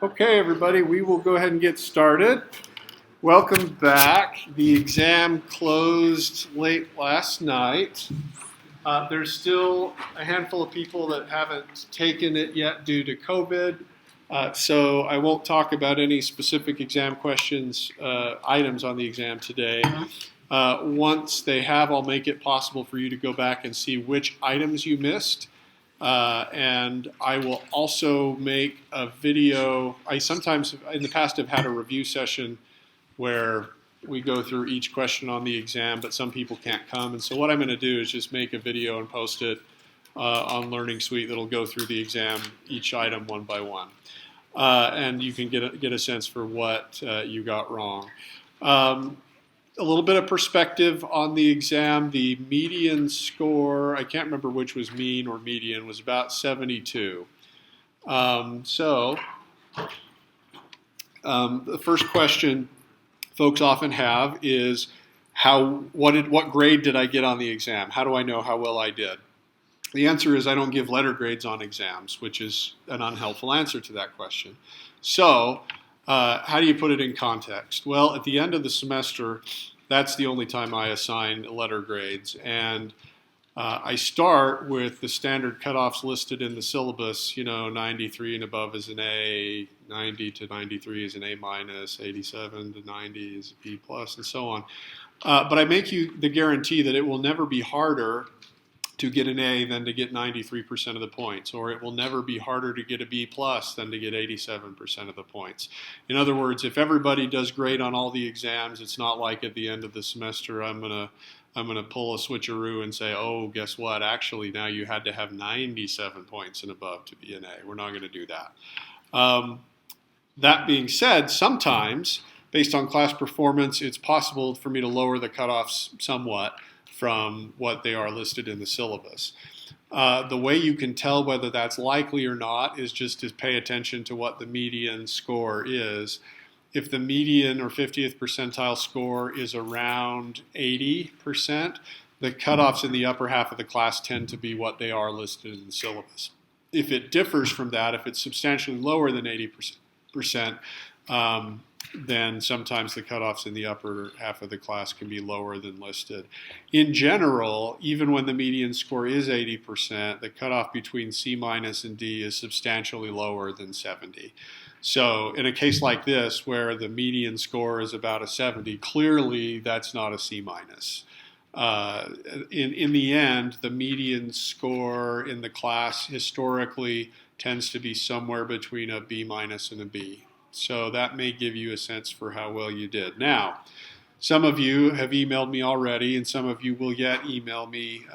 Okay, everybody, we will go ahead and get started. Welcome back. The exam closed late last night. There's still a handful of people that haven't taken it yet due to COVID. So I won't talk about any specific exam questions, items on the exam today. Once they have, I'll make it possible for you to go back and see which items you missed. And I will also make a video. I sometimes in the past have had a review session where we go through each question on the exam, but some people can't come. And so what I'm going to do is just make a video and post it on Learning Suite that'll go through the exam, each item one by one. And you can get a sense for what you got wrong. A little bit of perspective on the exam. The median score, I can't remember which was mean or median, was about 72. The first question folks often have is, what grade did I get on the exam? How do I know how well I did? The answer is I don't give letter grades on exams, which is an unhelpful answer to that question. So, how do you put it in context? Well, at the end of the semester, that's the only time I assign letter grades. And I start with the standard cutoffs listed in the syllabus. 93 and above is an A, 90 to 93 is an A minus, 87 to 90 is a B plus, and so on. But I make you the guarantee that it will never be harder to get an A than to get 93% of the points, or it will never be harder to get a B plus than to get 87% of the points. In other words, if everybody does great on all the exams, it's not like at the end of the semester I'm gonna pull a switcheroo and say, oh, guess what? Actually, now you had to have 97 points and above to be an A. We're not going to do that. That being said, sometimes, based on class performance, it's possible for me to lower the cutoffs somewhat from what they are listed in the syllabus. The way you can tell whether that's likely or not is just to pay attention to what the median score is. If the median or 50th percentile score is around 80%, the cutoffs in the upper half of the class tend to be what they are listed in the syllabus. If it differs from that, if it's substantially lower than 80%, then sometimes the cutoffs in the upper half of the class can be lower than listed. In general, even when the median score is 80%, the cutoff between C minus and D is substantially lower than 70. So in a case like this, where the median score is about a 70, clearly that's not a C minus. In the end, the median score in the class historically tends to be somewhere between a B minus and a B. So that may give you a sense for how well you did. Now, some of you have emailed me already, and some of you will yet email me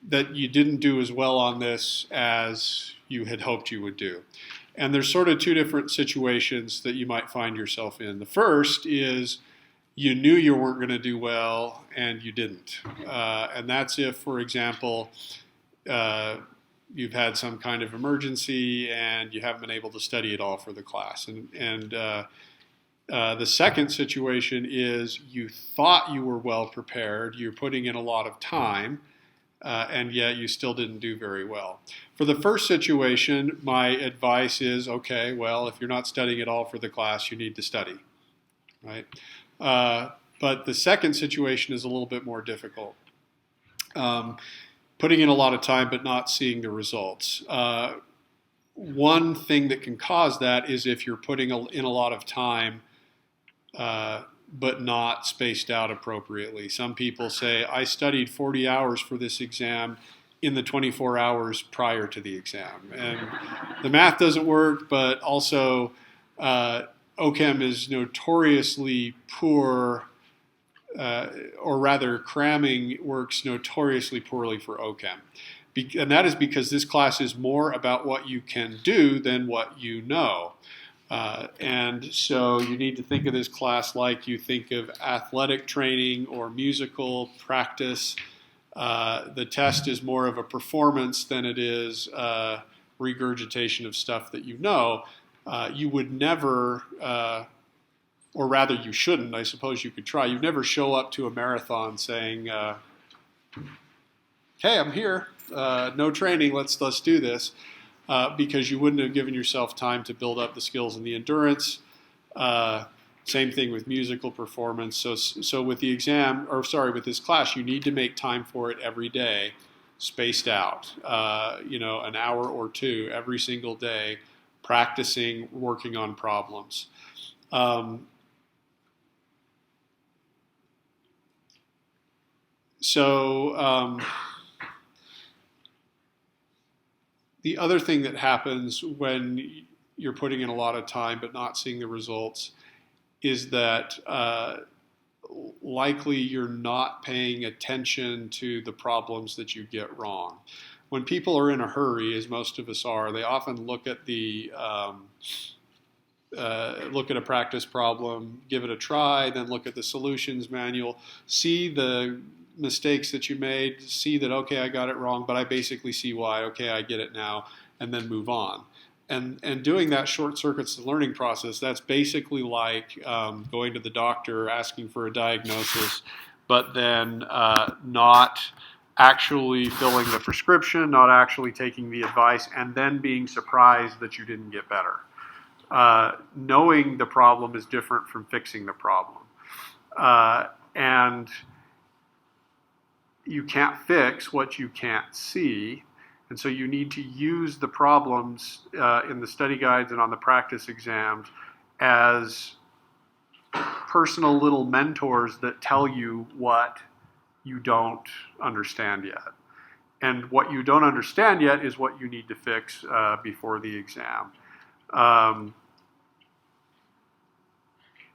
that you didn't do as well on this as you had hoped you would do. And there's sort of two different situations that you might find yourself in. The first is you knew you weren't going to do well and you didn't. And that's if, for example, you've had some kind of emergency and you haven't been able to study at all for the class. And the second situation is you thought you were well prepared, you're putting in a lot of time, and yet you still didn't do very well. For the first situation, my advice is, okay, well, if you're not studying at all for the class, you need to study, right? But the second situation is a little bit more difficult. Putting in a lot of time but not seeing the results. One thing that can cause that is if you're putting in a lot of time but not spaced out appropriately. Some people say, I studied 40 hours for this exam in the 24 hours prior to the exam. And the math doesn't work, but also OChem is notoriously poor, or rather cramming works notoriously poorly for OChem. And that is because this class is more about what you can do than what you know. And so you need to think of this class like you think of athletic training or musical practice. The test is more of a performance than it is regurgitation of stuff that you know. You would never, or rather you shouldn't, I suppose you could try. You'd never show up to a marathon saying, hey, I'm here, no training, let's do this. because you wouldn't have given yourself time to build up the skills and the endurance. Same thing with musical performance. So with the exam, or sorry, with this class, you need to make time for it every day, spaced out. An hour or two every single day, practicing, working on problems. The other thing that happens when you're putting in a lot of time but not seeing the results is that likely you're not paying attention to the problems that you get wrong. When people are in a hurry, as most of us are, they often look at a practice problem, give it a try, then look at the solutions manual, see the mistakes that you made, see that, okay, I got it wrong, but I basically see why, okay, I get it now, and then move on. And doing that short circuits the learning process. That's basically like going to the doctor, asking for a diagnosis, but then not actually filling the prescription, not actually taking the advice, and then being surprised that you didn't get better. Knowing the problem is different from fixing the problem. And you can't fix what you can't see. And so you need to use the problems in the study guides and on the practice exams as personal little mentors that tell you what you don't understand yet. And what you don't understand yet is what you need to fix before the exam.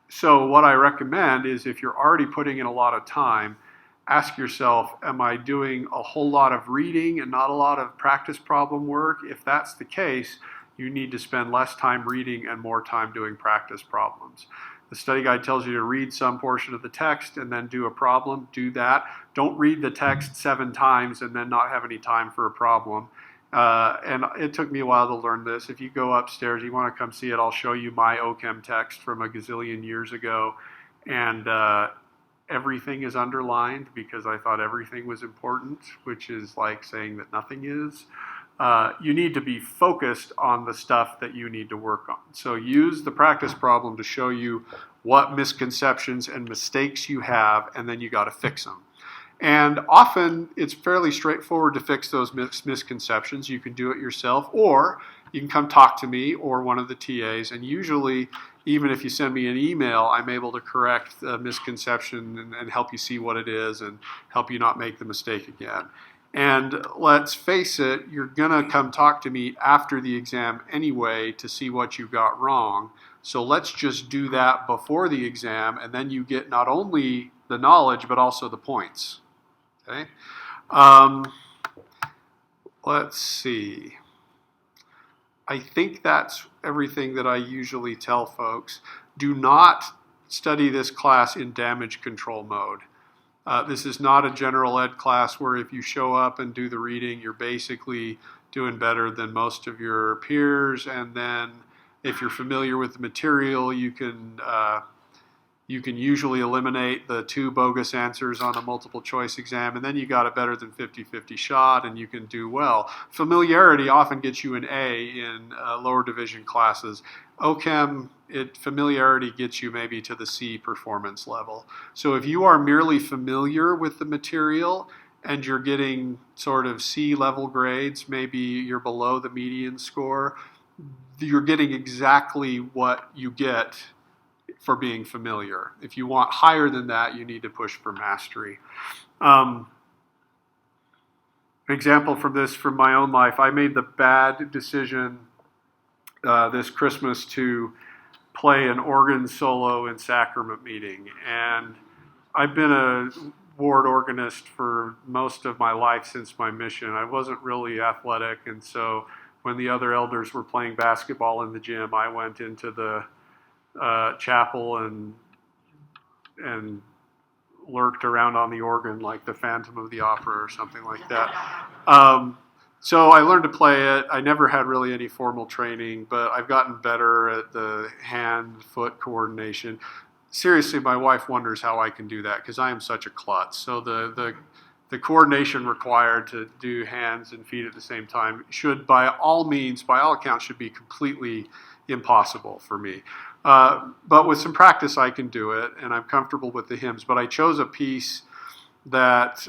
So what I recommend is if you're already putting in a lot of time, ask yourself, am I doing a whole lot of reading and not a lot of practice problem work? If that's the case, you need to spend less time reading and more time doing practice problems. The study guide tells you to read some portion of the text and then do a problem. Do that. Don't read the text 7 times and then not have any time for a problem. And it took me a while to learn this. If you go upstairs, you want to come see it, I'll show you my OChem text from a gazillion years ago. And everything is underlined because I thought everything was important, which is like saying that nothing is. You need to be focused on the stuff that you need to work on. So use the practice problem to show you what misconceptions and mistakes you have, and then you got to fix them. And often it's fairly straightforward to fix those misconceptions. You can do it yourself, or you can come talk to me or one of the TAs. And usually, even if you send me an email, I'm able to correct the misconception and help you see what it is and help you not make the mistake again. And let's face it, you're going to come talk to me after the exam anyway to see what you got wrong. So let's just do that before the exam, and then you get not only the knowledge, but also the points. Okay? Let's see. I think that's everything that I usually tell folks. Do not study this class in damage control mode. This is not a general ed class where if you show up and do the reading, you're basically doing better than most of your peers. And then if you're familiar with the material, you can usually eliminate the 2 bogus answers on a multiple choice exam, and then you got a better than 50-50 shot, and you can do well. Familiarity often gets you an A in lower division classes. OChem, familiarity gets you maybe to the C performance level. So if you are merely familiar with the material and you're getting sort of C level grades, maybe you're below the median score, you're getting exactly what you get for being familiar. If you want higher than that, you need to push for mastery. An example from this from my own life, I made the bad decision this Christmas to play an organ solo in sacrament meeting. And I've been a ward organist for most of my life since my mission. I wasn't really athletic, and so when the other elders were playing basketball in the gym, I went into the chapel and lurked around on the organ like the Phantom of the Opera or something like that. So I learned to play it. I never had really any formal training, but I've gotten better at the hand-foot coordination. Seriously, my wife wonders how I can do that because I am such a klutz. So the the coordination required to do hands and feet at the same time should, by all means, by all accounts, should be completely impossible for me. But with some practice, I can do it, and I'm comfortable with the hymns. But I chose a piece that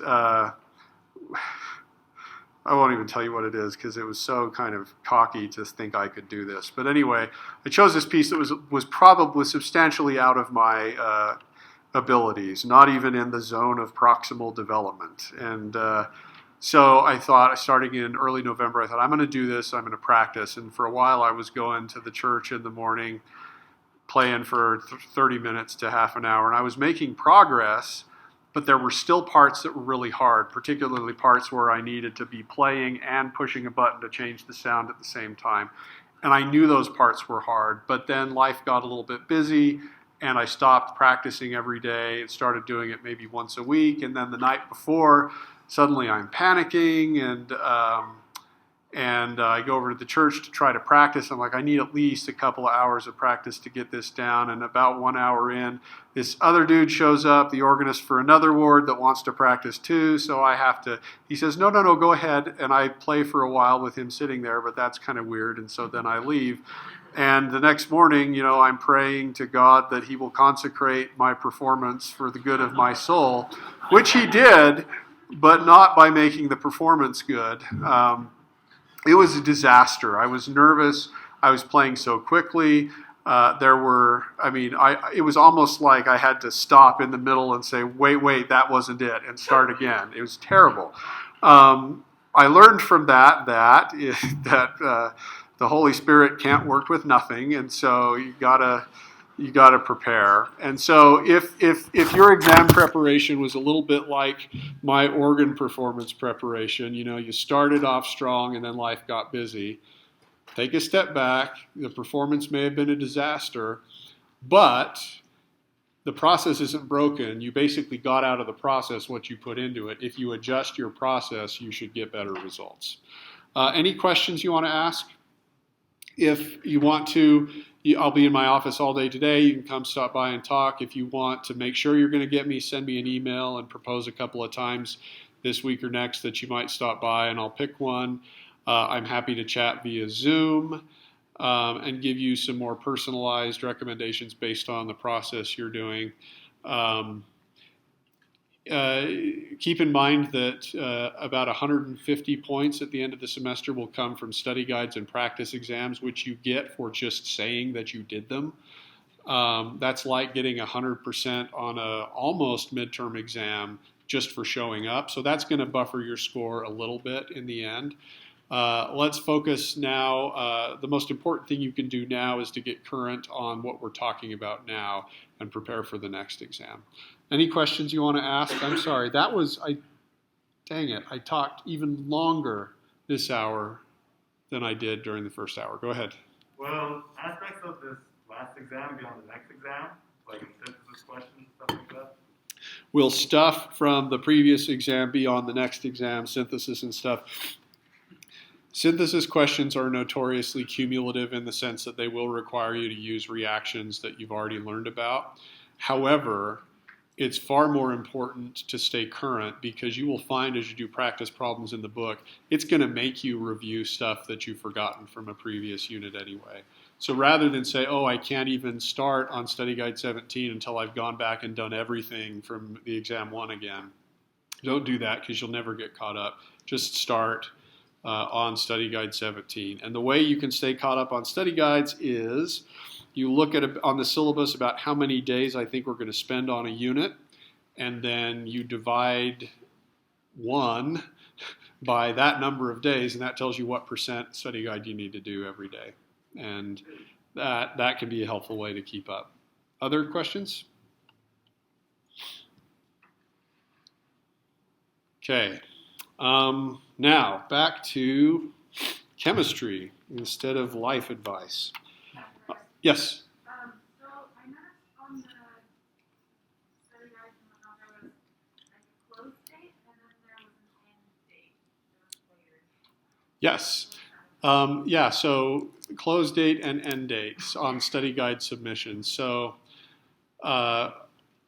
I won't even tell you what it is because it was so kind of cocky to think I could do this. But anyway, I chose this piece that was probably substantially out of my abilities, not even in the zone of proximal development. And so I thought, starting in early November, I thought, I'm going to do this, I'm going to practice. And for a while, I was going to the church in the morning, playing for 30 minutes to half an hour, and I was making progress, but there were still parts that were really hard, particularly parts where I needed to be playing and pushing a button to change the sound at the same time. And I knew those parts were hard, but then life got a little bit busy, and I stopped practicing every day and started doing it maybe once a week. And then the night before, suddenly I'm panicking, and I go over to the church to try to practice. I'm like, I need at least a couple of hours of practice to get this down. And about 1 hour in, this other dude shows up, the organist for another ward that wants to practice too. So I have to, he says, no, go ahead. And I play for a while with him sitting there, but that's kind of weird. And so then I leave. And the next morning, I'm praying to God that he will consecrate my performance for the good of my soul, which he did, but not by making the performance good. It was a disaster. I was nervous. I was playing so quickly. It was almost like I had to stop in the middle and say, wait, that wasn't it, and start again. It was terrible. I learned from that the Holy Spirit can't work with nothing, and so you gotta prepare. And so if your exam preparation was a little bit like my organ performance preparation, you started off strong and then life got busy, take a step back. The performance may have been a disaster, but the process isn't broken. You basically got out of the process what you put into it. If you adjust your process, you should get better results. Any questions you want to ask? If you want to, I'll be in my office all day today. You can come stop by and talk. If you want to make sure you're going to get me, send me an email and propose a couple of times this week or next that you might stop by, and I'll pick one. I'm happy to chat via Zoom and give you some more personalized recommendations based on the process you're doing. Keep in mind that about 150 points at the end of the semester will come from study guides and practice exams, which you get for just saying that you did them. That's like getting 100% on a almost midterm exam just for showing up. So that's going to buffer your score a little bit in the end. Let's focus now. The most important thing you can do now is to get current on what we're talking about now and prepare for the next exam. Any questions you want to ask? I'm sorry, dang it, I talked even longer this hour than I did during the first hour. Go ahead. Will aspects of this last exam be on the next exam? Like synthesis questions, stuff like that? Will stuff from the previous exam be on the next exam, synthesis and stuff? Synthesis questions are notoriously cumulative in the sense that they will require you to use reactions that you've already learned about. However, it's far more important to stay current because you will find as you do practice problems in the book, it's going to make you review stuff that you've forgotten from a previous unit anyway. So rather than say, I can't even start on Study Guide 17 until I've gone back and done everything from the exam 1 again, don't do that because you'll never get caught up. Just start on Study Guide 17. And the way you can stay caught up on study guides is you look at on the syllabus about how many days I think we're going to spend on a unit, and then you divide 1 by that number of days, and that tells you what percent study guide you need to do every day. And that can be a helpful way to keep up. Other questions? Okay. Now, back to chemistry instead of life advice. Yes? So I noticed on the study guide and whatnot, there was like a close date and then there was an end date that was later. Yes. So close date and end dates on study guide submissions. So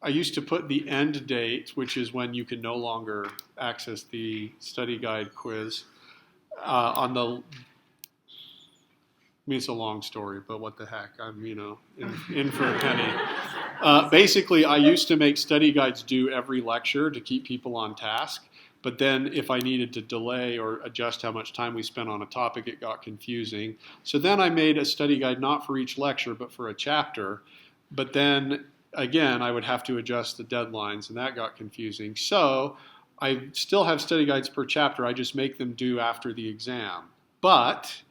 I used to put the end date, which is when you can no longer access the study guide quiz, on the. I mean, it's a long story, but what the heck? I'm, in for a penny. Basically, I used to make study guides due every lecture to keep people on task. But then if I needed to delay or adjust how much time we spent on a topic, it got confusing. So then I made a study guide not for each lecture, but for a chapter. But then, again, I would have to adjust the deadlines, and that got confusing. So I still have study guides per chapter. I just make them due after the exam. But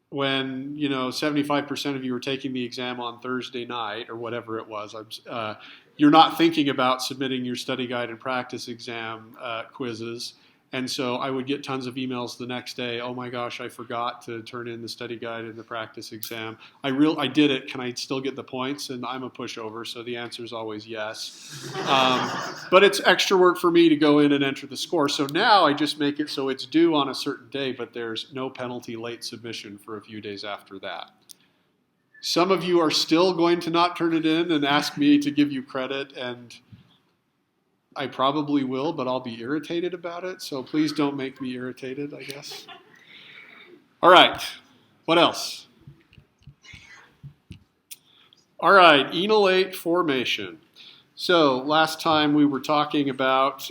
when 75% of you are taking the exam on Thursday night or whatever it was, you're not thinking about submitting your study guide and practice exam quizzes. And so I would get tons of emails the next day. Oh my gosh, I forgot to turn in the study guide and the practice exam. I did it. Can I still get the points? And I'm a pushover, so the answer is always yes. But it's extra work for me to go in and enter the score. So now I just make it so it's due on a certain day, but there's no penalty late submission for a few days after that. Some of you are still going to not turn it in and ask me to give you credit, and I probably will, but I'll be irritated about it. So please don't make me irritated, I guess. All right. What else? All right. Enolate formation. So last time we were talking about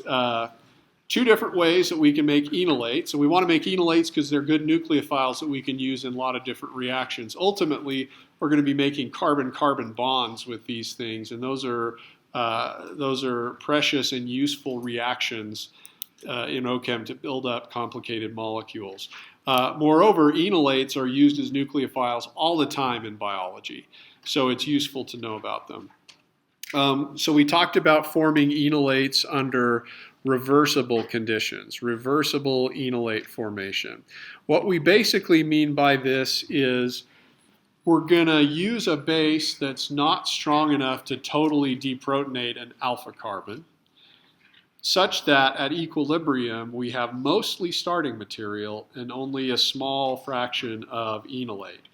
two different ways that we can make enolates. And we want to make enolates because they're good nucleophiles that we can use in a lot of different reactions. Ultimately, we're going to be making carbon-carbon bonds with these things, and those are precious and useful reactions in OChem to build up complicated molecules. Moreover, enolates are used as nucleophiles all the time in biology, so it's useful to know about them. So we talked about forming enolates under reversible conditions, reversible enolate formation. What we basically mean by this is we're going to use a base that's not strong enough to totally deprotonate an alpha carbon, such that at equilibrium we have mostly starting material and only a small fraction of enolate.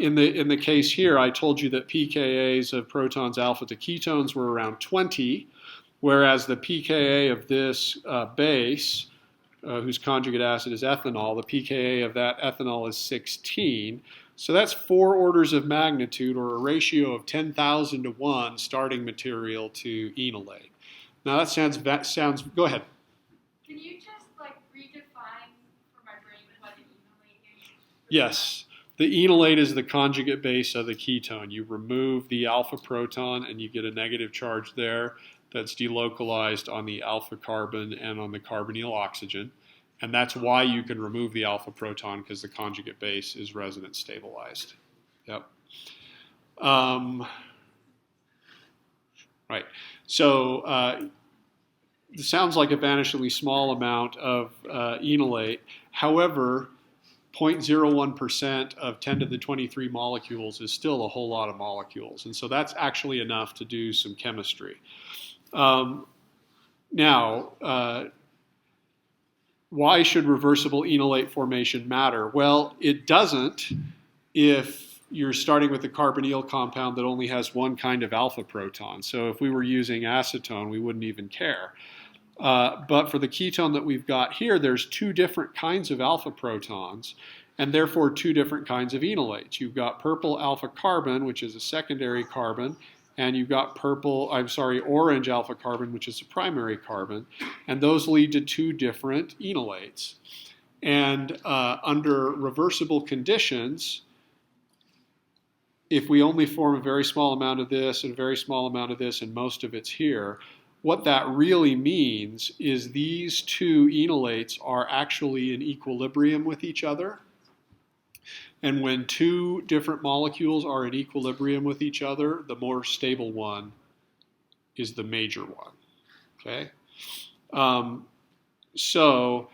In the case here, I told you that pKa's of protons alpha to ketones were around 20, whereas the pKa of this base, whose conjugate acid is ethanol, the pKa of that ethanol is 16. So that's 4 orders of magnitude, or a ratio of 10,000 to 1 starting material to enolate. Now that sounds. Go ahead. Can you just redefine for my brain what an enolate is? Yes. The enolate is the conjugate base of the ketone. You remove the alpha proton and you get a negative charge there that's delocalized on the alpha carbon and on the carbonyl oxygen. And that's why you can remove the alpha proton, because the conjugate base is resonance stabilized. Yep. Right. So it sounds like a vanishingly small amount of enolate. However, 0.01% of 10 to the 23 molecules is still a whole lot of molecules. And so that's actually enough to do some chemistry. Why should reversible enolate formation matter? Well, it doesn't if you're starting with a carbonyl compound that only has one kind of alpha proton. So if we were using acetone, we wouldn't even care. But for the ketone that we've got here, there's 2 different kinds of alpha protons, and therefore 2 different kinds of enolates. You've got purple alpha carbon, which is a secondary carbon, and you've got orange alpha carbon, which is a primary carbon, and those lead to 2 different enolates. And under reversible conditions, if we only form a very small amount of this and a very small amount of this and most of it's here, what that really means is these 2 enolates are actually in equilibrium with each other. And when 2 different molecules are in equilibrium with each other, the more stable one is the major one. Okay? So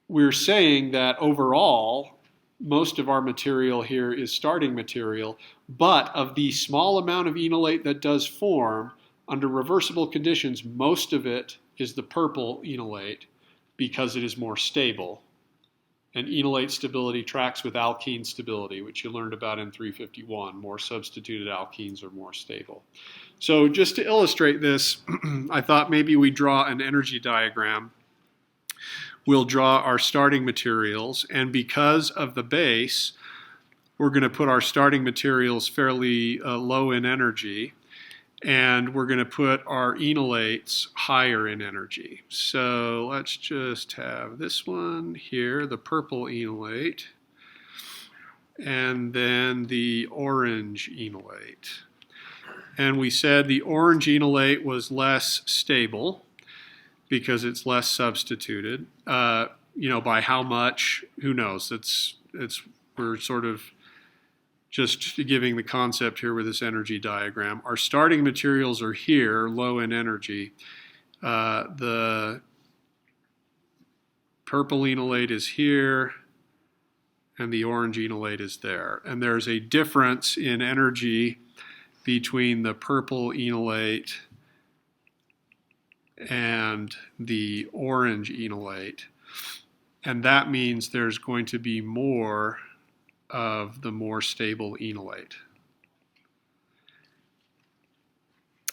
we're saying that overall, most of our material here is starting material, but of the small amount of enolate that does form, under reversible conditions, most of it is the purple enolate because it is more stable. And enolate stability tracks with alkene stability, which you learned about in 351. More substituted alkenes are more stable. So just to illustrate this, I thought maybe we draw an energy diagram. We'll draw our starting materials, and because of the base, we're going to put our starting materials fairly low in energy, and we're going to put our enolates higher in energy. So let's just have this one here, the purple enolate, and then the orange enolate. And we said the orange enolate was less stable because it's less substituted. By how much? Who knows? We're sort of just giving the concept here with this energy diagram. Our starting materials are here, low in energy. The purple enolate is here, and the orange enolate is there. And there's a difference in energy between the purple enolate and the orange enolate. And that means there's going to be more of the more stable enolate.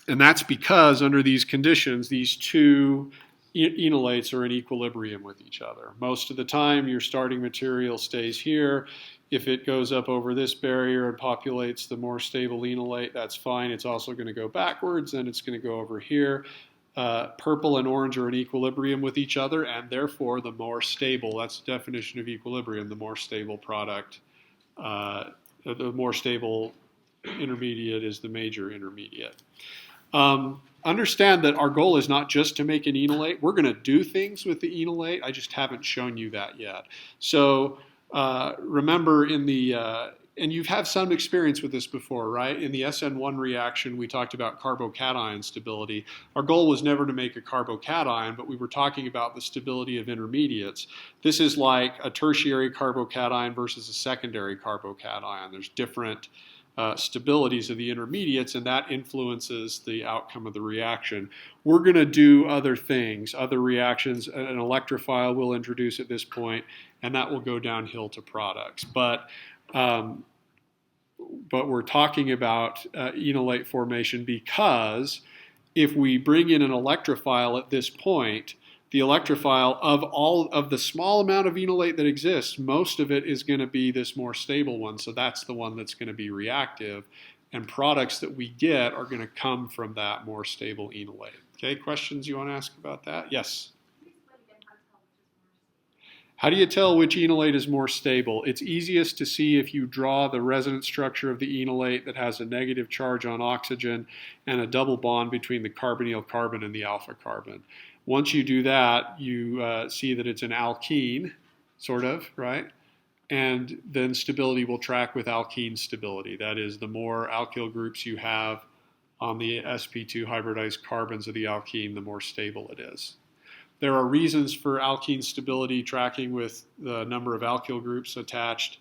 And that's because under these conditions, these two enolates are in equilibrium with each other. Most of the time, your starting material stays here. If it goes up over this barrier and populates the more stable enolate, that's fine. It's also going to go backwards, and it's going to go over here. Purple and orange are in equilibrium with each other, and therefore the more stable, that's the definition of equilibrium, the more stable product, the more stable intermediate is the major intermediate. Understand that our goal is not just to make an enolate. We're going to do things with the enolate. I just haven't shown you that yet. So remember and you've had some experience with this before, right? In the SN1 reaction, we talked about carbocation stability. Our goal was never to make a carbocation, but we were talking about the stability of intermediates. This is like a tertiary carbocation versus a secondary carbocation. There's different stabilities of the intermediates, and that influences the outcome of the reaction. We're going to do other things, other reactions. An electrophile we'll introduce at this point, and that will go downhill to products. But we're talking about enolate formation because if we bring in an electrophile at this point, the electrophile of all of the small amount of enolate that exists, most of it is going to be this more stable one. So that's the one that's going to be reactive, and products that we get are going to come from that more stable enolate. Okay, questions you want to ask about that? Yes. How do you tell which enolate is more stable? It's easiest to see if you draw the resonance structure of the enolate that has a negative charge on oxygen and a double bond between the carbonyl carbon and the alpha carbon. Once you do that, you see that it's an alkene, sort of, right? And then stability will track with alkene stability. That is, the more alkyl groups you have on the sp2 hybridized carbons of the alkene, the more stable it is. There are reasons for alkene stability tracking with the number of alkyl groups attached.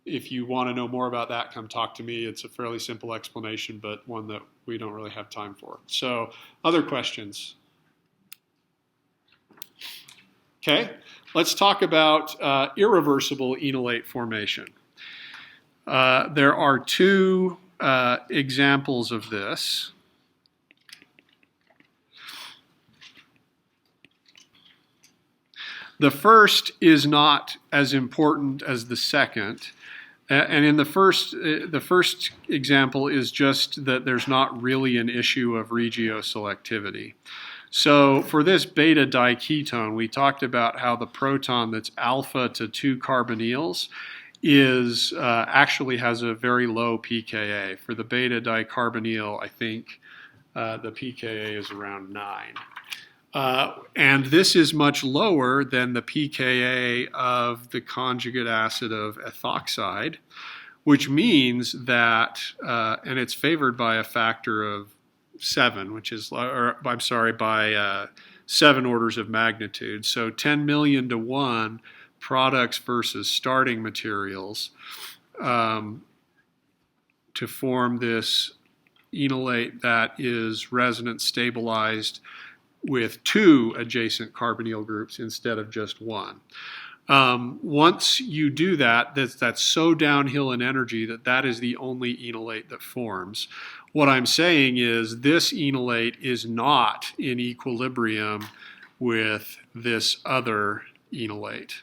If you want to know more about that, come talk to me. It's a fairly simple explanation, but one that we don't really have time for. So, other questions? Okay, let's talk about irreversible enolate formation. There are two examples of this. The first is not as important as the second. And in the first example is just that there's not really an issue of regioselectivity. So for this beta diketone, we talked about how the proton that's alpha to 2 carbonyls is actually has a very low pKa. For the beta dicarbonyl, I think the pKa is around 9. And this is much lower than the pKa of the conjugate acid of ethoxide, which means that, and it's favored by a factor of 7, which is, by 7 orders of magnitude. So 10 million to 1 products versus starting materials to form this enolate that is resonance stabilized with 2 adjacent carbonyl groups instead of just 1. Once you do that, that's so downhill in energy that is the only enolate that forms. What I'm saying is this enolate is not in equilibrium with this other enolate.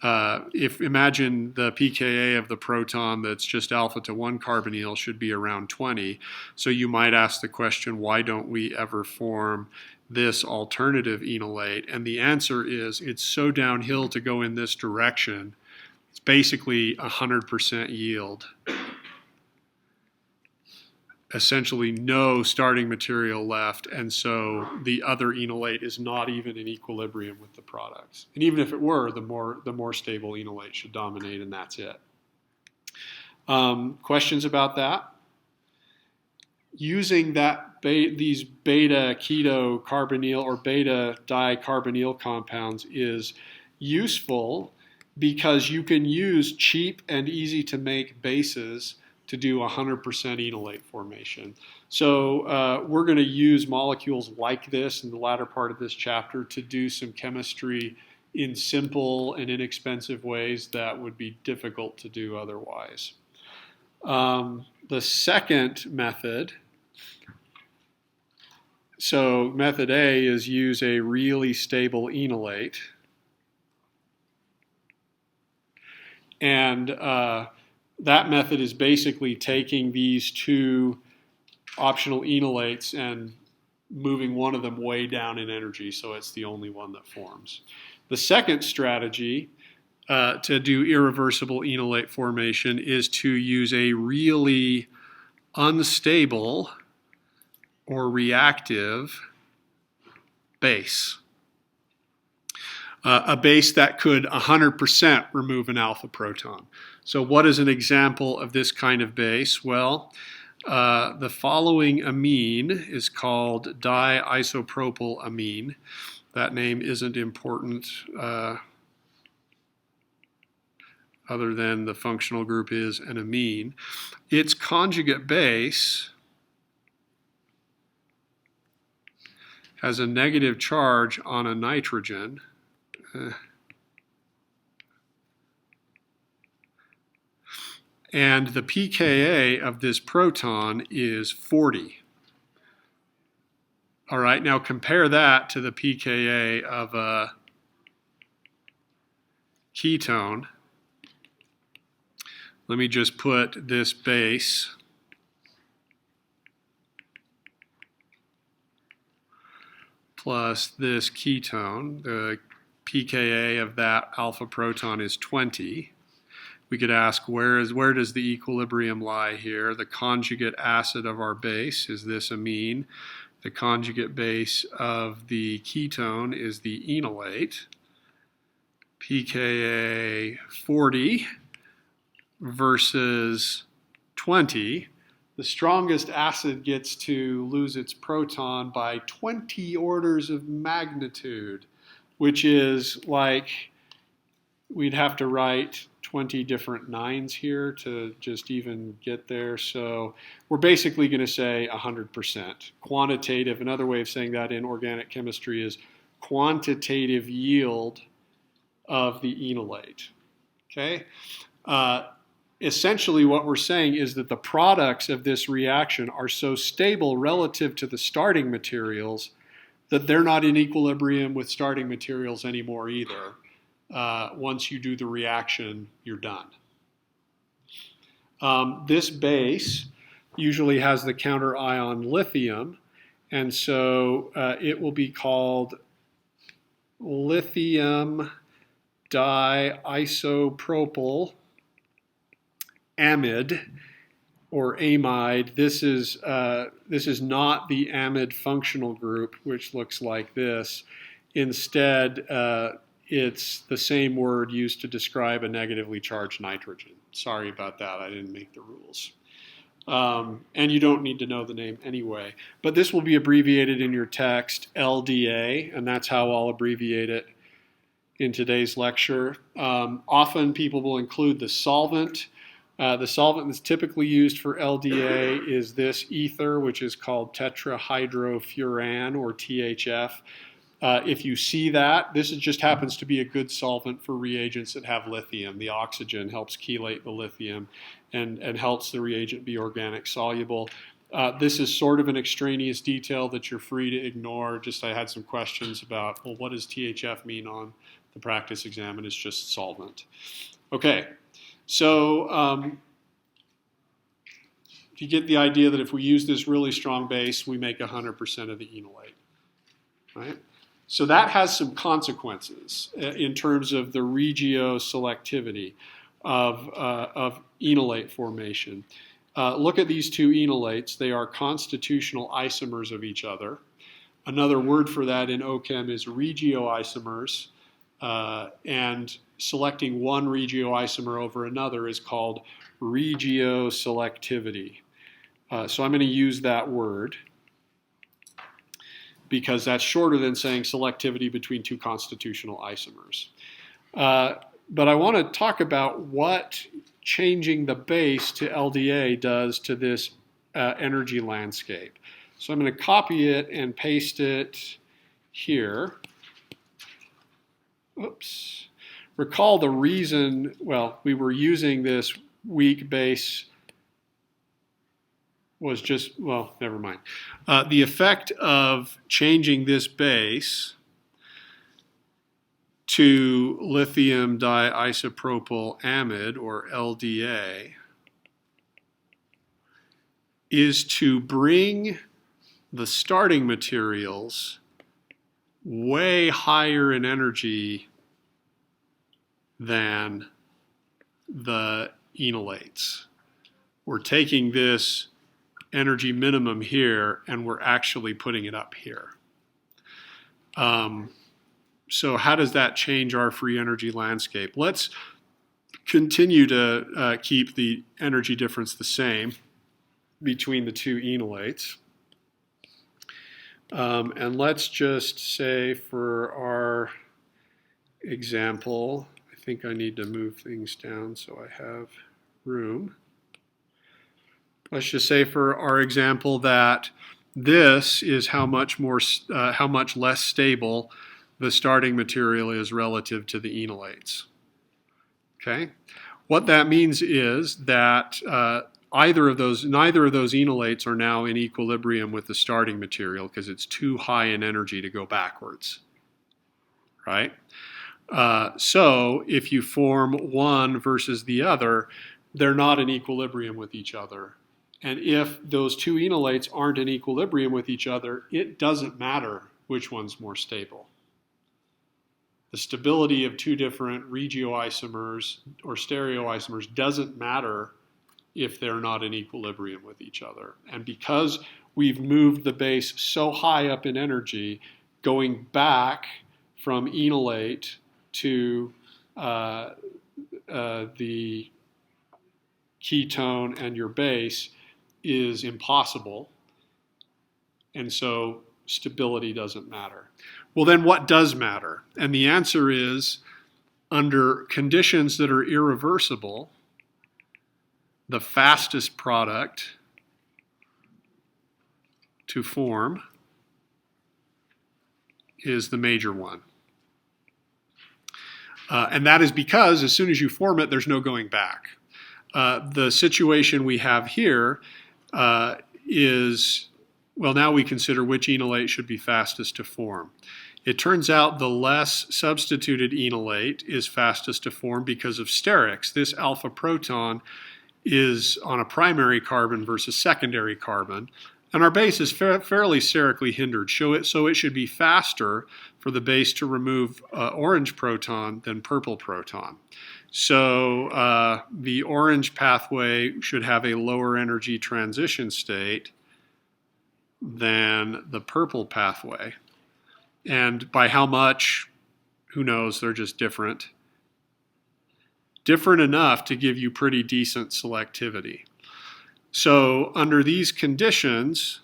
If imagine the pKa of the proton that's just alpha to 1 carbonyl should be around 20. So you might ask the question, why don't we ever form this alternative enolate? And the answer is it's so downhill to go in this direction. It's basically 100% yield. Essentially no starting material left, and so the other enolate is not even in equilibrium with the products. And even if it were, the more stable enolate should dominate, and that's it. Questions about that? Using these beta keto carbonyl or beta dicarbonyl compounds is useful because you can use cheap and easy to make bases to do 100% enolate formation. So we're going to use molecules like this in the latter part of this chapter to do some chemistry in simple and inexpensive ways that would be difficult to do otherwise. The second method, so method A is use a really stable enolate. And that method is basically taking these two optional enolates and moving one of them way down in energy, so it's the only one that forms. The second strategy to do irreversible enolate formation is to use a really unstable or reactive base. A base that could 100% remove an alpha proton. So what is an example of this kind of base? Well, the following amine is called diisopropyl amine. That name isn't important other than the functional group is an amine. Its conjugate base has a negative charge on a nitrogen. And the pKa of this proton is 40. All right, now compare that to the pKa of a ketone. Let me just put this base plus this ketone. The pKa of that alpha proton is 20. We could ask where does the equilibrium lie here? The conjugate acid of our base is this amine. The conjugate base of the ketone is the enolate. pKa 40 versus 20. The strongest acid gets to lose its proton by 20 orders of magnitude, which is like we'd have to write 20 different 9s here to just even get there. So we're basically going to say 100%. Quantitative, another way of saying that in organic chemistry is quantitative yield of the enolate. Okay? Essentially what we're saying is that the products of this reaction are so stable relative to the starting materials that they're not in equilibrium with starting materials anymore either. Once you do the reaction, you're done. This base usually has the counter ion lithium, and so it will be called lithium diisopropyl amide or amide. This is not the amide functional group, which looks like this. Instead, it's the same word used to describe a negatively charged nitrogen. Sorry about that, I didn't make the rules. And you don't need to know the name anyway. But this will be abbreviated in your text LDA, and that's how I'll abbreviate it in today's lecture. Often people will include the solvent. The solvent that's typically used for LDA is this ether, which is called tetrahydrofuran or THF. If you see that, this just happens to be a good solvent for reagents that have lithium. The oxygen helps chelate the lithium and helps the reagent be organic soluble. This is sort of an extraneous detail that you're free to ignore. Just I had some questions about, well, what does THF mean on the practice exam? And it's just solvent. Okay, so you get the idea that if we use this really strong base, we make 100% of the enolate, right? So that has some consequences in terms of the regioselectivity of enolate formation. Look at these two enolates. They are constitutional isomers of each other. Another word for that in OChem is regioisomers, and selecting one regioisomer over another is called regioselectivity. So I'm going to use that word because that's shorter than saying selectivity between two constitutional isomers. But I want to talk about what changing the base to LDA does to this energy landscape. So I'm going to copy it and paste it here. Oops. Recall the reason, well, we were using this weak base was just, well, never mind. The effect of changing this base to lithium diisopropyl amide, or LDA, is to bring the starting materials way higher in energy than the enolates. We're taking this energy minimum here and we're actually putting it up here. So how does that change our free energy landscape? Let's continue to keep the energy difference the same between the two enolates. And let's just say for our example, I think I need to move things down so I have room. Let's just say for our example that this is how much less stable the starting material is relative to the enolates. Okay, what that means is that neither of those enolates are now in equilibrium with the starting material because it's too high in energy to go backwards, right? So if you form one versus the other, they're not in equilibrium with each other. And if those two enolates aren't in equilibrium with each other, it doesn't matter which one's more stable. The stability of two different regioisomers or stereoisomers doesn't matter if they're not in equilibrium with each other. And because we've moved the base so high up in energy, going back from enolate to the ketone and your base is impossible. And so stability doesn't matter. Well, then what does matter? And the answer is, under conditions that are irreversible, the fastest product to form is the major one. And that is because as soon as you form it, there's no going back. The situation we have here is, well, now we consider which enolate should be fastest to form. It turns out the less substituted enolate is fastest to form because of sterics. This alpha proton is on a primary carbon versus secondary carbon, and our base is fairly sterically hindered, so it should be faster for the base to remove orange proton than purple proton. So the orange pathway should have a lower energy transition state than the purple pathway. And by how much, who knows, they're just different. Different enough to give you pretty decent selectivity. So under these conditions,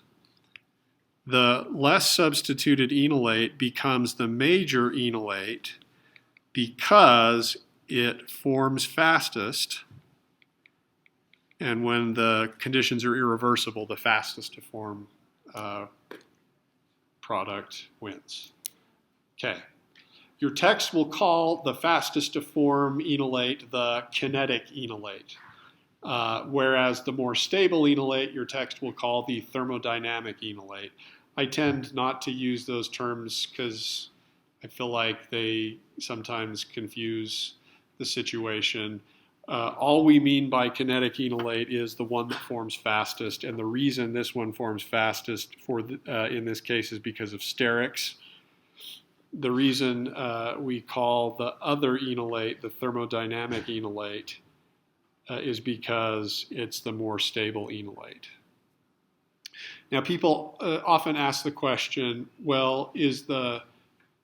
the less substituted enolate becomes the major enolate because it forms fastest, and when the conditions are irreversible, the fastest to form product wins. Okay. Your text will call the fastest to form enolate the kinetic enolate. Whereas the more stable enolate, your text will call the thermodynamic enolate. I tend not to use those terms because I feel like they sometimes confuse the situation. All we mean by kinetic enolate is the one that forms fastest, and the reason this one forms fastest in this case is because of sterics. The reason we call the other enolate the thermodynamic enolate is because it's the more stable enolate. Now, people often ask the question, well, is the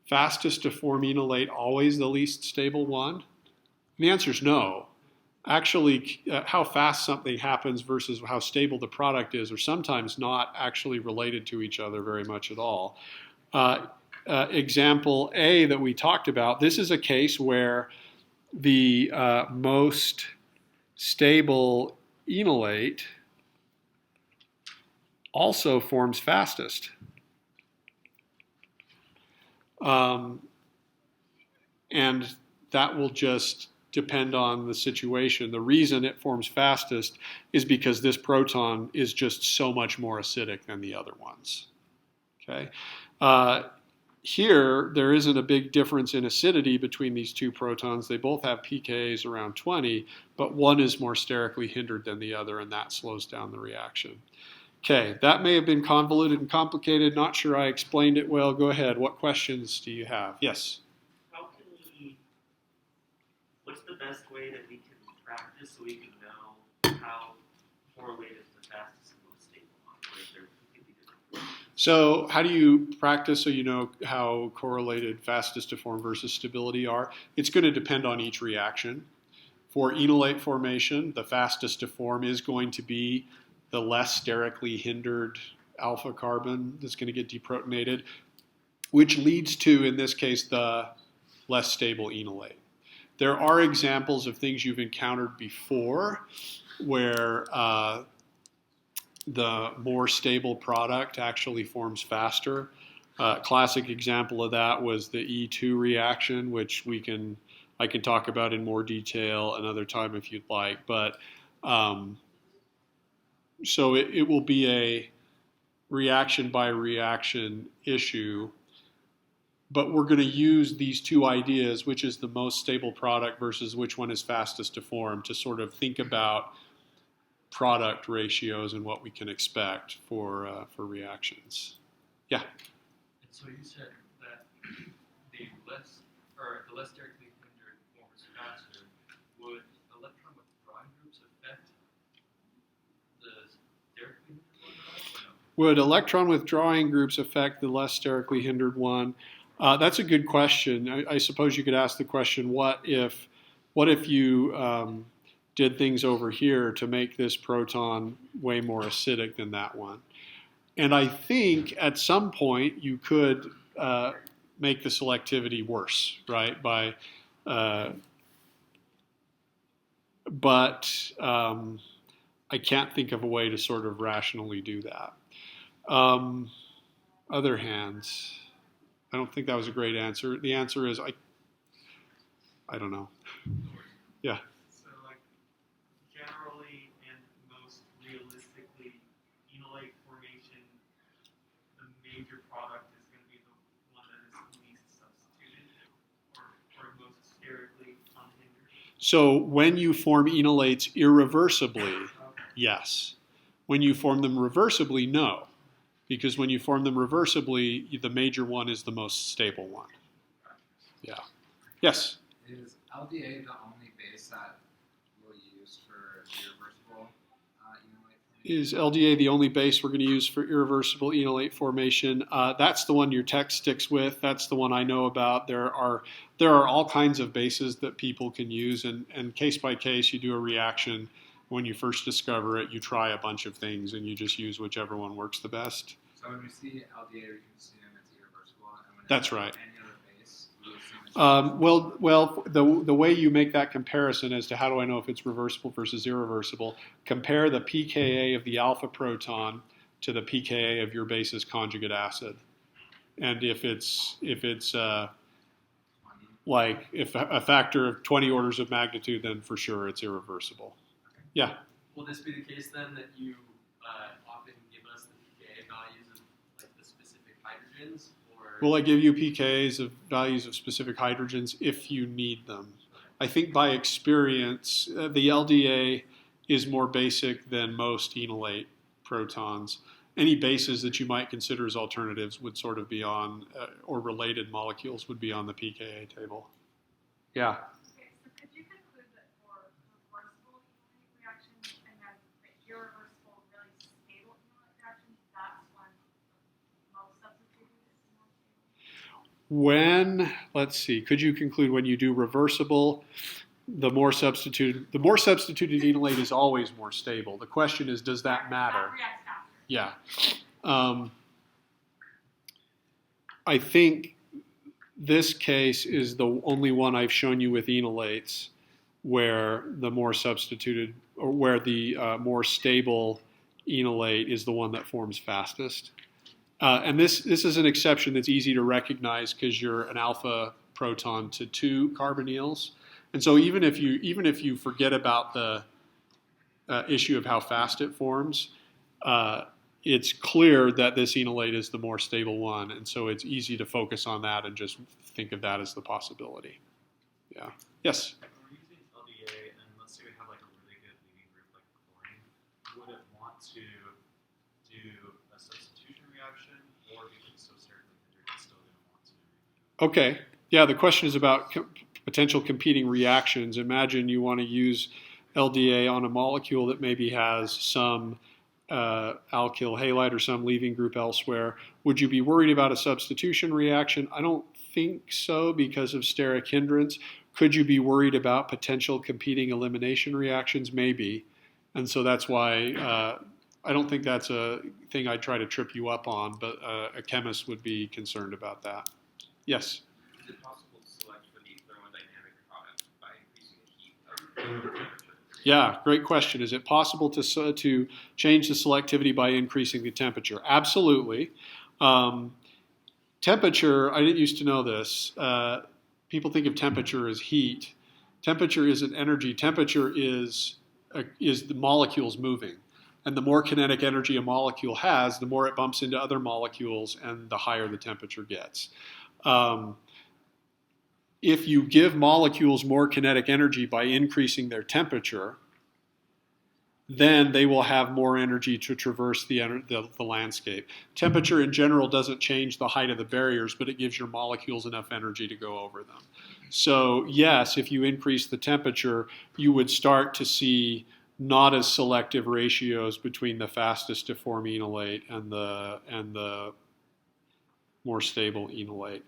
fastest to form enolate always the least stable one? And the answer is no. Actually, how fast something happens versus how stable the product is are sometimes not actually related to each other very much at all. Example A that we talked about, this is a case where the most stable enolate also forms fastest. And that will just depend on the situation. The reason it forms fastest is because this proton is just so much more acidic than the other ones. Okay. Here, there isn't a big difference in acidity between these two protons. They both have pKa's around 20, but one is more sterically hindered than the other, and that slows down the reaction. Okay, that may have been convoluted and complicated. Not sure I explained it well. Go ahead. What questions do you have? Yes? What's the best way that we can practice so we can know how correlated the fastest and most stable are? Or if they're completely different? So how do you practice so you know how correlated fastest to form versus stability are? It's going to depend on each reaction. For enolate formation, the fastest to form is going to be the less sterically hindered alpha carbon that's going to get deprotonated, which leads to, in this case, the less stable enolate. There are examples of things you've encountered before where the more stable product actually forms faster. Classic example of that was the E2 reaction, which I can talk about in more detail another time if you'd like. But so it will be a reaction by reaction issue. But we're going to use these two ideas, which is the most stable product versus which one is fastest to form, to sort of think about product ratios and what we can expect for reactions. Yeah. And so you said that the less sterically hindered forms faster. Would electron withdrawing groups affect the sterically hindered one? Or no? Would electron withdrawing groups affect the less sterically hindered one? That's a good question. I suppose you could ask the question, what if you did things over here to make this proton way more acidic than that one? And I think at some point you could make the selectivity worse, right? But I can't think of a way to sort of rationally do that. Other hands. I don't think that was a great answer. The answer is I don't know. Yeah. So, like, generally and most realistically, enolate formation, the major product is going to be the one that is least substituted or most sterically unhindered. So when you form enolates irreversibly, yes. When you form them reversibly, no. Because when you form them reversibly, the major one is the most stable one. Yeah. Yes? Is LDA the only base that we'll use for irreversible enolate formation? Is LDA the only base we're going to use for irreversible enolate formation? That's the one your text sticks with. That's the one I know about. There are all kinds of bases that people can use, and case by case, you do a reaction. When you first discover it, you try a bunch of things, and you just use whichever one works the best. So when we see LDA, we can assume it's irreversible, and when That's it's right. any other base, we assume it's Well, the way you make that comparison as to how do I know if it's reversible versus irreversible, compare the pKa of the alpha proton to the pKa of your base's conjugate acid, and if it's like if a factor of 20 orders of magnitude, then for sure it's irreversible. Yeah. will this be the case then that you often give us the pKa values of like the specific hydrogens, or Will I give you pKas of values of specific hydrogens if you need them? I think by experience, the LDA is more basic than most enolate protons. Any bases that you might consider as alternatives would sort of be on, or related molecules would be on the pKa table. Yeah. Okay, so could you conclude that for reversible enolate reactions and then the irreversible, really stable enolate reactions, that's when most substituted is more stable? When, let's see, could you conclude when you do reversible, the more substituted enolate is always more stable. The question is, does that matter? That reacts faster. Yeah. I think this case is the only one I've shown you with enolates where the more substituted, or where the more stable enolate is the one that forms fastest. And this is an exception that's easy to recognize because you're an alpha proton to 2 carbonyls. And so even if you forget about the issue of how fast it forms, it's clear that this enolate is the more stable one, and so it's easy to focus on that and just think of that as the possibility. Yeah. Yes? If we're using LDA, and let's say we have like a really good leading group like chlorine, would it want to do a substitution reaction, or because it's so sterically hindered, it's still going to want to? Okay. Yeah, the question is about potential competing reactions. Imagine you want to use LDA on a molecule that maybe has some alkyl halide or some leaving group elsewhere. Would you be worried about a substitution reaction? I don't think so because of steric hindrance. Could you be worried about potential competing elimination reactions? Maybe. And so that's why I don't think that's a thing I'd try to trip you up on, but a chemist would be concerned about that. Yes? Is it possible to select for the thermodynamic product by increasing the heat of the temperature? Yeah, great question. Is it possible to change the selectivity by increasing the temperature? Absolutely. Temperature, I didn't used to know this. People think of temperature as heat. Temperature isn't energy. Temperature is the molecules moving. And the more kinetic energy a molecule has, the more it bumps into other molecules and the higher the temperature gets. If you give molecules more kinetic energy by increasing their temperature, then they will have more energy to traverse the landscape. Temperature in general doesn't change the height of the barriers, but it gives your molecules enough energy to go over them. So yes, if you increase the temperature, you would start to see not as selective ratios between the fastest to form enolate and the more stable enolate.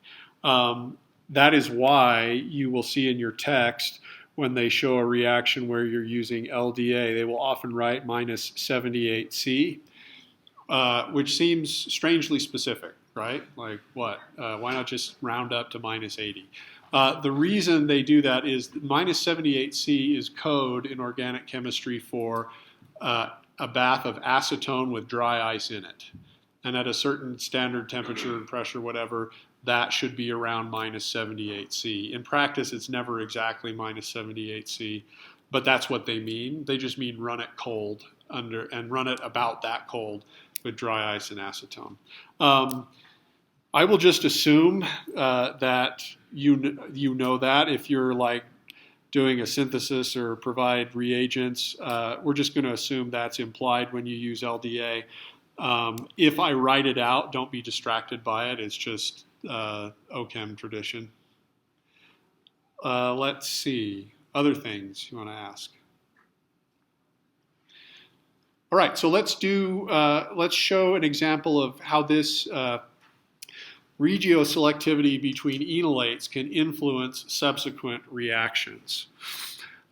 That is why you will see in your text when they show a reaction where you're using LDA, they will often write minus 78C, which seems strangely specific, right? Like what? Why not just round up to minus 80? The reason they do that is minus 78C is code in organic chemistry for a bath of acetone with dry ice in it. And at a certain standard temperature and pressure, whatever, that should be around minus 78C. In practice, it's never exactly minus 78C, but that's what they mean. They just mean run it cold and run it about that cold with dry ice and acetone. I will just assume that you know that if you're like doing a synthesis or provide reagents, we're just going to assume that's implied when you use LDA. If I write it out, don't be distracted by it. It's just OChem tradition. Let's see. Other things you want to ask? All right, so let's show an example of how this regioselectivity between enolates can influence subsequent reactions.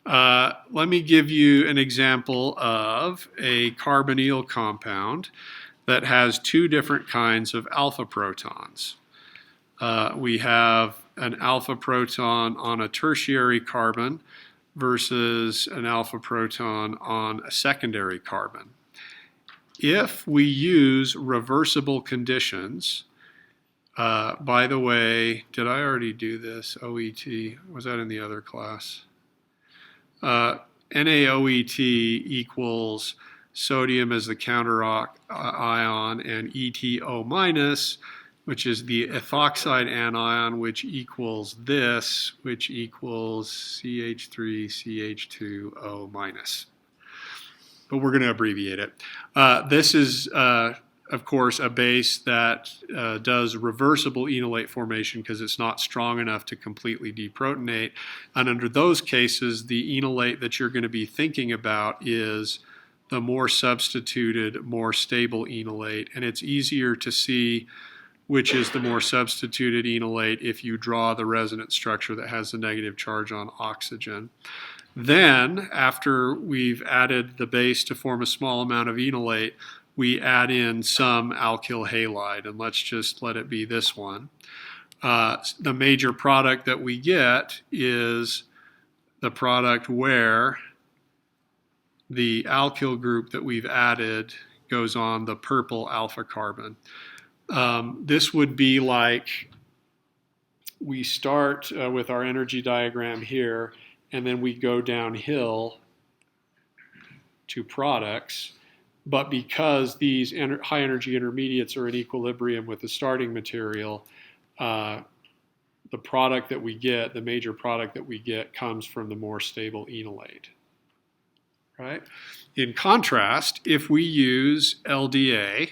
Let me give you an example of a carbonyl compound that has 2 different kinds of alpha protons. We have an alpha proton on a tertiary carbon versus an alpha proton on a secondary carbon. If we use reversible conditions, by the way, did I already do this? OET, was that in the other class? NaOET equals sodium as the counter ion and EtO minus, which is the ethoxide anion, which equals this, which equals CH3CH2O minus. But we're going to abbreviate it. This is, of course, a base that does reversible enolate formation because it's not strong enough to completely deprotonate. And under those cases, the enolate that you're going to be thinking about is the more substituted, more stable enolate. And it's easier to see which is the more substituted enolate if you draw the resonance structure that has the negative charge on oxygen. Then, after we've added the base to form a small amount of enolate, we add in some alkyl halide, and let's just let it be this one. The major product that we get is the product where the alkyl group that we've added goes on the purple alpha carbon. This would be like we start with our energy diagram here, and then we go downhill to products. But because these high energy intermediates are in equilibrium with the starting material, the product that we get, the major product that we get, comes from the more stable enolate. Right? In contrast, if we use LDA,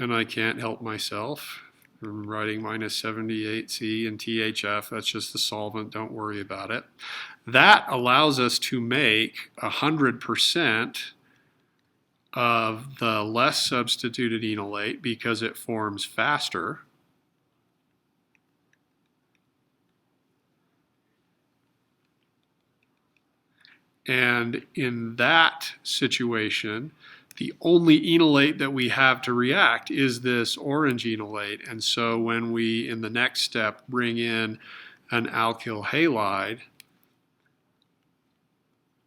and I can't help myself, I'm writing minus 78C and THF, that's just the solvent, don't worry about it. That allows us to make 100% of the less substituted enolate because it forms faster. And in that situation, the only enolate that we have to react is this orange enolate. And so when we, in the next step, bring in an alkyl halide,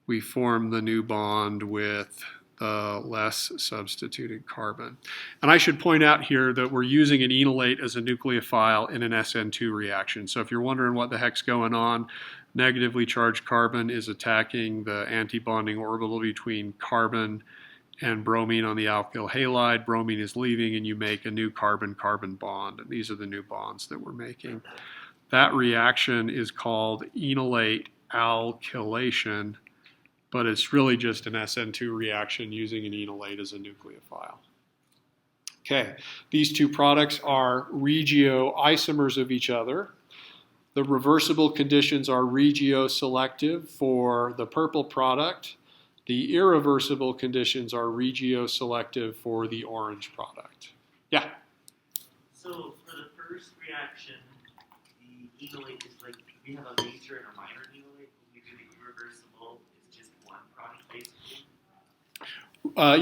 we form the new bond with the less substituted carbon. And I should point out here that we're using an enolate as a nucleophile in an SN2 reaction. So if you're wondering what the heck's going on, negatively charged carbon is attacking the antibonding orbital between carbon and bromine on the alkyl halide. Bromine is leaving, and you make a new carbon-carbon bond. And these are the new bonds that we're making. That reaction is called enolate alkylation, but it's really just an SN2 reaction using an enolate as a nucleophile. Okay, these two products are regioisomers of each other. The reversible conditions are regioselective for the purple product. The irreversible conditions are regioselective for the orange product. Yeah? So for the first reaction, the enolate is like, we have a major and a minor enolate. When we do the irreversible, it's just one product basically?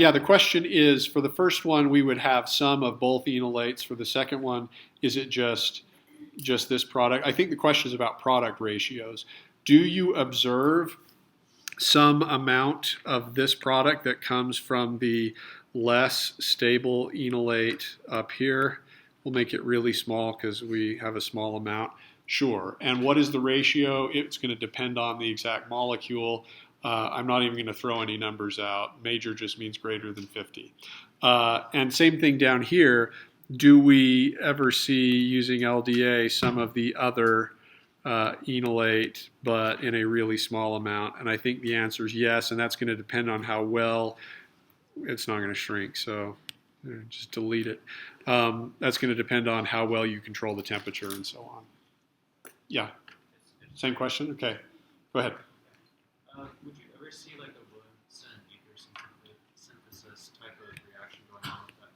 Yeah, the question is, for the first one, we would have some of both enolates. For the second one, is it just this product? I think the question is about product ratios. Do you observe some amount of this product that comes from the less stable enolate up here? We'll make it really small because we have a small amount. Sure. And what is the ratio? It's going to depend on the exact molecule. I'm not even going to throw any numbers out. Major just means greater than 50. And same thing down here. Do we ever see, using LDA, some of the other enolate, but in a really small amount? And I think the answer is yes, and that's going to depend on how well, it's not going to shrink, so just delete it. That's going to depend on how well you control the temperature and so on. Yeah, same question? Okay, go ahead. Would you ever see like a Williamson ether synthesis type of reaction going on with that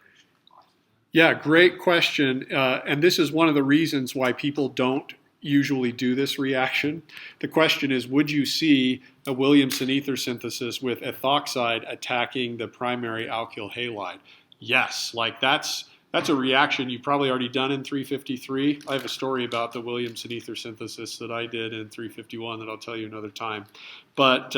reaction of oxygen? Yeah, great question. And this is one of the reasons why people don't usually do this reaction. The question is, would you see a Williamson ether synthesis with ethoxide attacking the primary alkyl halide? Yes, like that's a reaction you've probably already done in 353. I have a story about the Williamson ether synthesis that I did in 351 that I'll tell you another time. But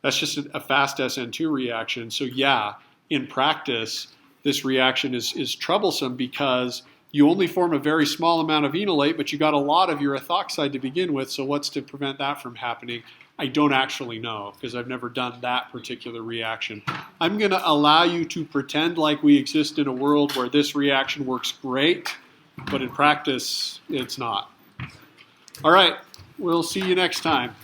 that's just a fast SN2 reaction. So yeah, in practice, this reaction is troublesome because You only form a very small amount of enolate, but you got a lot of your ethoxide to begin with, so what's to prevent that from happening? I don't actually know, because I've never done that particular reaction. I'm going to allow you to pretend like we exist in a world where this reaction works great, but in practice, it's not. All right, we'll see you next time.